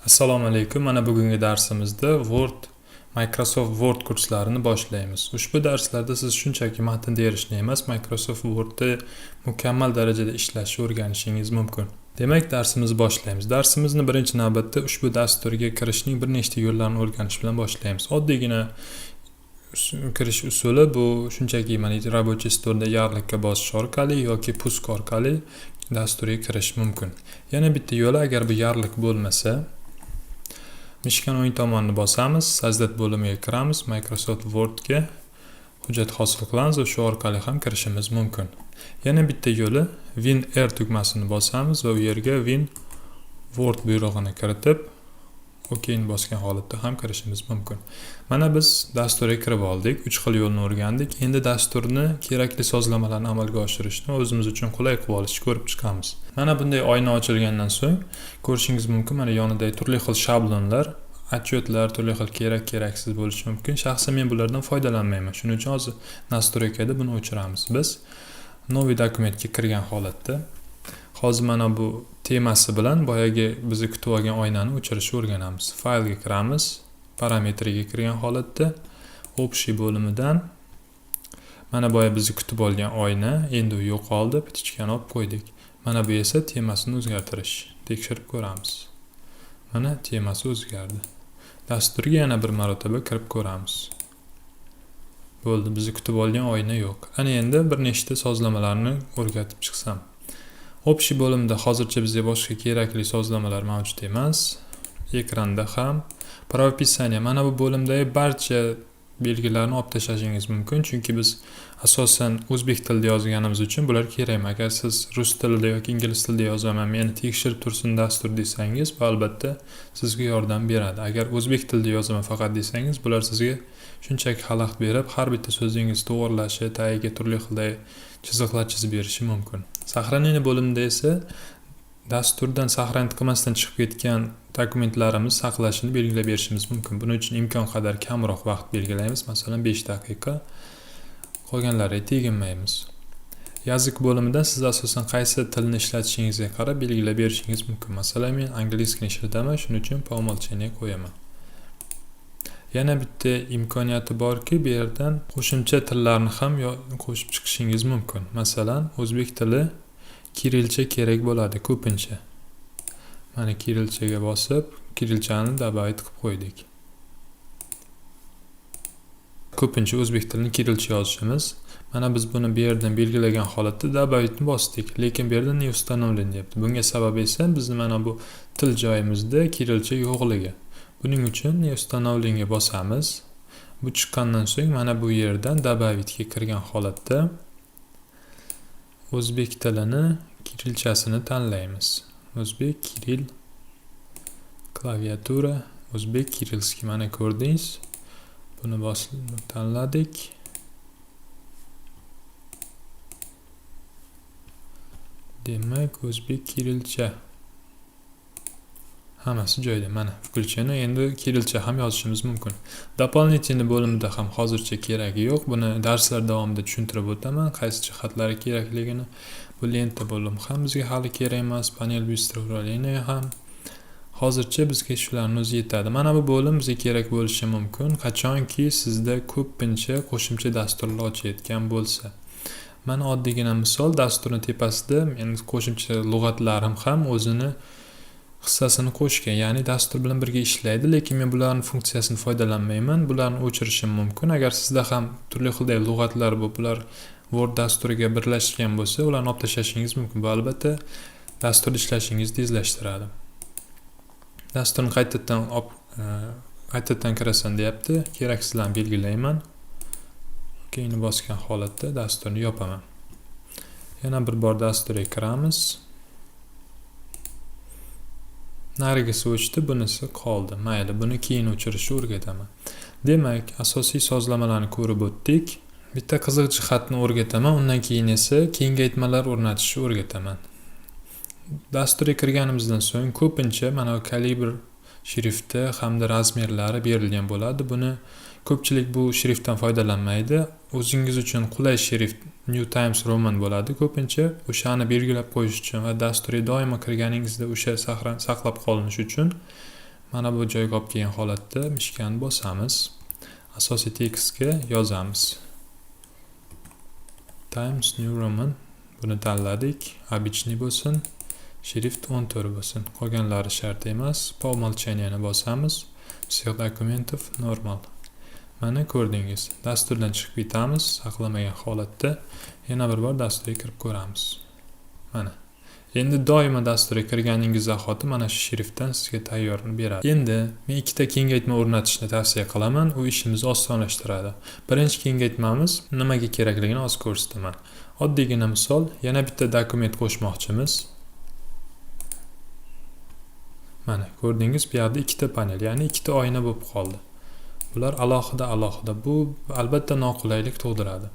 Assalomu alaykum. Mana bugungi darsimizda Microsoft Word kurslarini boshlaymiz. Ushbu darslarda siz shunchaki matn terishni emas, Microsoft Wordda mukammal darajada ishlashni o'rganishingiz mumkin. Demak, darsimizni boshlaymiz. Darsimizni birinchi navbatda ushbu dasturga kirishning bir nechta yo'llarini o'rganish bilan boshlaymiz. Oddiygina kirish usuli bu shunchaki mana Rабочий stolda yarliqqa bosish orqali yoki pusk orqali dasturga kirish mumkin. Yana bitta yo'li, agar bu yarliq bo'lmasa, mishkan o'ng tomonni bosamiz, sajdat bo'limiga kiramiz, Microsoft Wordga hujjat hosil qilamiz va shu orqali ham kirishimiz mumkin. Yana bitta yo'li, WinR tugmasini bosamiz va u yerga Word buyrug'ini kiritib, OK'ni bosgan holatda ham kirishimiz mumkin. Mana biz dasturga kirib oldik, 3 xil yo'lni o'rgandik. Endi dasturni kerakli sozlamalarni amalga oshirishni o'zimiz uchun qulay qilib olishni ko'rib chiqamiz. Mana bunday oyna ochilgandan so'ng ko'rishingiz mumkin, mana yonida turli xil shablonlar, отчетlar, turli xil keraksiz bo'lishi mumkin. Shaxsan men bulardan foydalanmayman. Shuning uchun hozir nastroykada buni o'chiramiz. Biz noviy dokumentga kirgan holatda hozir mana bu temasi bilan boyagi bizni kutib olgan oynani o'chirishni o'rganamiz. Faylga kiramiz, parametriga kirgan holatda общий bo'limidan mana boya bizni kutib olgan oyna endi u yo'qoldi, pitichkani olib qo'ydik. Mana bu esa temasini o'zgartirish. Tekshirib ko'ramiz. Mana temasi o'zgardi. Dasturga yana bir marotaba kirib ko'ramiz. Bo'ldi, bizni kutib olgan oyna yo'q. Ana endi bir nechta sozlamalarni o'rgatib chiqsam. Общий bo'limda hozircha bizga boshqa kerakli sozlamalar mavjud emas. Ekranda ham правописание mana bu bo'limdagi barcha belgilarni olib tashlashingiz mumkin, chunki biz asosan o'zbek tilida yozganimiz uchun bular kerak emas. Agar siz rus tilida yoki ingliz tilida yozaman, meni tekshirib tursin dastur desangiz, bu albatta sizga yordam beradi. Agar o'zbek tilida yozaman faqat desangiz, bular sizga shunchaki xalaqit berib, har bitta so'zingizni to'g'rilashi, tagiga turli xildagi chiziqlar chizib berishi mumkin. Сохранение bo'limida esa dasturdan saqlanib qilmasdan chiqib ketgan dokumentlarimiz saqlashini belgilab berishimiz mumkin. Buning uchun imkon qadar kamroq vaqt belgilaymiz, masalan 5 daqiqa. Qolganlariga teginmaymiz. Yoziq bo'limidan siz asosan qaysi tilni ishlatishingizga qarab belgilab berishingiz mumkin. Masalan, men anglizskini ishlataman, shuning uchun по умолчанию qo'yaman. Yana bitta imkoniyati borki, bu yerdan qo'shimcha tillarni ham qo'shib chiqishingiz mumkin. Masalan, o'zbek tili kirilcha kerak bo'ladi ko'pincha. Mana kirilchaga bosib, kirilchani добавить qilib qo'ydik. Ko'pincha o'zbek tilini kirilcha yozishimiz. Mana biz buni bu yerdan belgilagan holatda добавить ni bosdik, lekin bu yerda не установлен deyapti. Bunga sabab esa bizni mana bu til joyimizda kirilcha yo'qligi. Buning uchun не установлен ga bosamiz. Bu chiqqandan so'ng mana bu yerdan добавить ga kirgan holatda o'zbek tilini kirilchasini tanlaymiz. O'zbek kiril klaviatura, o'zbek kirilskiy mana ko'rdingiz. Buni tanladik. Demak, o'zbek kirilcha hammasi joyida. Mana включено. Endi kirilcha ham yozishimiz mumkin. Дополнительный bo'limda ham hozircha keragi yo'q. Buni darslar davomida tushuntirib o'taman, qaysi jihatlari kerakligini. Bu lenta bo'lim ham bizga hali kerak emas, panel bыстро управления ham. Hozircha bizga shularning o'zi yetadi. Mana bu bo'lim bizga kerak bo'lishi mumkin, qachonki sizda ko'pincha qo'shimcha dasturlar ochayotgan bo'lsa. Mana oddiygina misol, dasturning tepasida men qo'shimcha lug'atlarim ham o'zini hissasini qo'shgan, ya'ni dastur bilan birga ishlaydi, lekin men bularning funksiyasini foydalanmayman. Bularni o'chirishim mumkin. Agar sizda ham turli xildagi lug'atlar bo'lib, bular Word dasturiga birlashgan bo'lsa, ularni olib tashlashingiz mumkin. Bu albatta dasturda ishlashingizni tezlashtiradi. Dasturni qaytadan kirasan deyapti. Keraksizlarni belgilayman. Keyinni bosgan holatda dasturni yopaman. Yana bir bor dasturga kiramiz. Narigisi o'chdi, bunisi qoldi. Mayli, buni keyin o'chirishni o'rgataman. Demak, asosiy sozlamalarni ko'rib o'tdik. Bitta qiziq jihatni o'rgataman, undan keyin esa kengaytmalar o'rnatishni o'rgataman. Dasturga kirganimizdan so'ng ko'pincha mana kalibr shrifti hamda razmerlari berilgan bo'ladi. Buni ko'pchilik bu shriftdan foydalanmaydi. O'zingiz uchun qulay shrift New Times Roman bo'ladi. Ko'pincha o'shani belgilab qo'yish uchun va dasturga doimo kirganingizda o'sha saqlab qolinishi uchun mana bu joyga olib kelgan holatda mishkani bosamiz. Asosiy tekstga yozamiz. Times New Roman. Buni tanladik. Обычный bo'lsin. Shrift 14 bo'lsin. Qolganlari shart emas. Po umolchaniyani bosamiz. Всех документов normal. Mana ko'rdingiz. Dasturdan chiqib ketamiz. Saqlamagan holatda yana bir bor dasturga kirib ko'ramiz. Mana. Endi doimo dasturga kirganingiz zahoti mana shu shriftdan sizga tayyorni beradi. Endi men ikkita kengaytma o'rnatishni tavsiya qilaman. U ishimizni osonlashtiradi. Birinchi kengaytmamiz nimaga kerakligini hozir ko'rsataman. Oddiygina misol, yana bitta dokument qo'shmoqchimiz. Mana ko'rdingiz, bu yerda ikkita panel, ya'ni ikkita oyna bo'lib qoldi. Bular alohida. Bu albatta noqulaylik tug'diradi.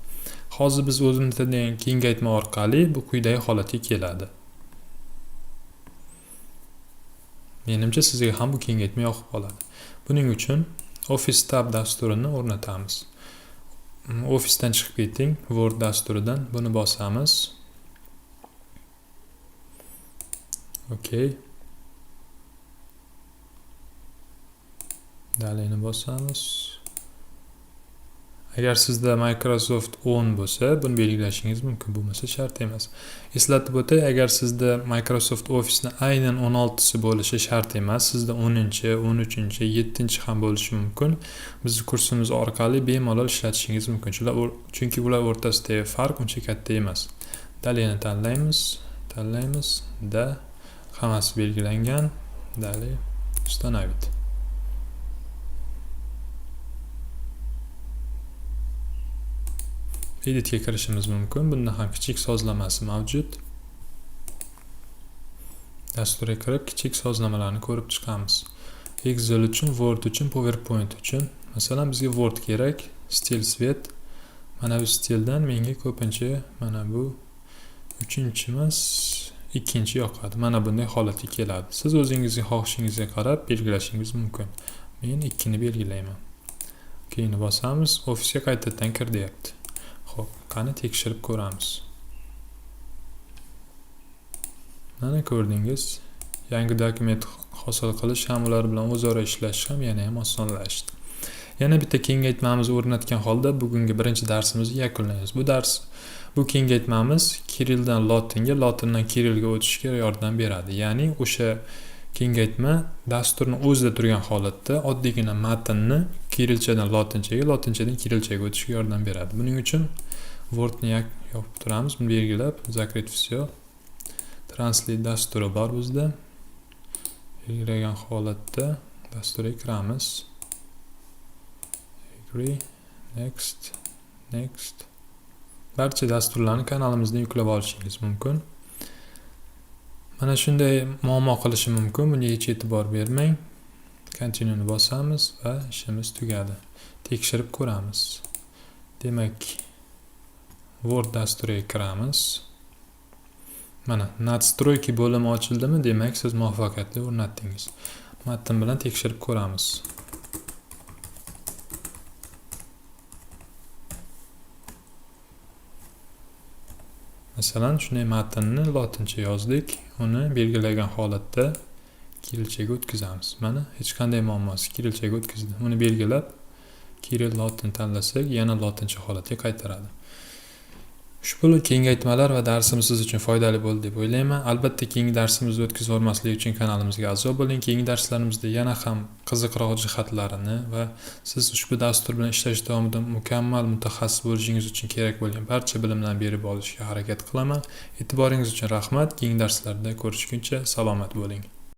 Hozir biz o'zimizning kengaytma orqali bu quyidagi holatga keladi. Menimcha sizga ham bu kengaytma yoqib qoladi. Buning uchun Office Tab dasturini o'rnatamiz. Officedan chiqib keting, Word dasturidan buni bosamiz. Okay. Dalayni bosamiz. Agar sizda Microsoft 10 bo'lsa, buni belgilashingiz mumkin, bo'lmasa shart emas. Eslatib o'tay, agar sizda Microsoft Office'ning aynan 16si bo'lishi shart emas, sizda 10-chi, 13-chi, 7-chi ham bo'lishi mumkin. Bizning kursimiz orqali bemalol ishlatishingiz mumkin. Chunki ular o'rtasidagi farq uncha katta emas. Dalayni tanlaymiz, da hammasi belgilangan. Dalay ustanavit. Editga kirishimiz mumkin. Bunda ham kichik sozlamasi mavjud. Dasturga kirib kichik sozlamalarni ko'rib chiqamiz. Excel uchun, Word uchun, PowerPoint uchun. Masalan, bizga Word kerak, stil svet. Mana bu stildan menga ko'pincha mana bu 3-chi emas, 2-chi yoqadi. Mana bunday holatga keladi. Siz o'zingizning xohishingizga qarab belgilashingiz mumkin. Men 2 ni belgilayman. Keyin bosamiz, Office'ga qaytadan kir deyapti. Xo'p, qani tekshirib ko'ramiz. Mana ko'rdingiz, yangi dokument hosil qilish ham ular bilan o'zaro ishlash ham yana ham osonlashdi. Yana bitta kengaytmamiz o'rnatgan holda bugungi birinchi darsimizni yakunlaymiz. Bu kengaytmamiz Kirilldan Latinga, Latindan Kirillga o'tishga yordam beradi. Ya'ni o'sha kengaytma dasturni o'zida turgan holatda oddiygina matnni kirilchadan latinchaga, latinchadan kirilchaga o'tishga yordam beradi. Buning uchun Wordni yopib turamiz, buni belgilab, zakrit всё. Translate dasturi bor bizda. Belgilagan holatda dasturga kiramiz. Agree, next. Barcha dasturlarni kanalimizda yuklab olishingiz mumkin. Mana shunday muammo qilishi mumkin. Bunga hech e'tibor bermang. Continue ni bosamiz va ishimiz tugadi. Tekshirib ko'ramiz. Demak, Word dasturiga kiramiz. Mana Nadstroyki bo'limi ochildimi? Demak, siz muvaffaqiyatli o'rnatdingiz. Matn bilan tekshirib ko'ramiz. Masalan, shunday matnni latincha yozdik, uni belgilagan holatda kirilchaga o'tkazamiz. Mana hech qanday muammosi kirilchaga o'tkazdi. Uni belgilab, Kirill Latin tanlasak, yana latincha holatga qaytaradi. Ushbu kengaytmalar va darsimiz siz uchun foydali bo'ldi deb o'ylayman. Albatta, keyingi darsimizni o'tkazib olmaslik uchun kanalimizga a'zo bo'ling. Keyingi darslarimizda yana ham qiziqroq jihatlarini va siz ushbu dastur bilan ishlash davomida mukammal mutaxassis bo'lishingiz uchun kerak bo'lgan barcha bilimlarni berib olishga harakat qilaman. E'tiboringiz uchun rahmat. Keyingi darslarda ko'rishguncha salomat bo'ling.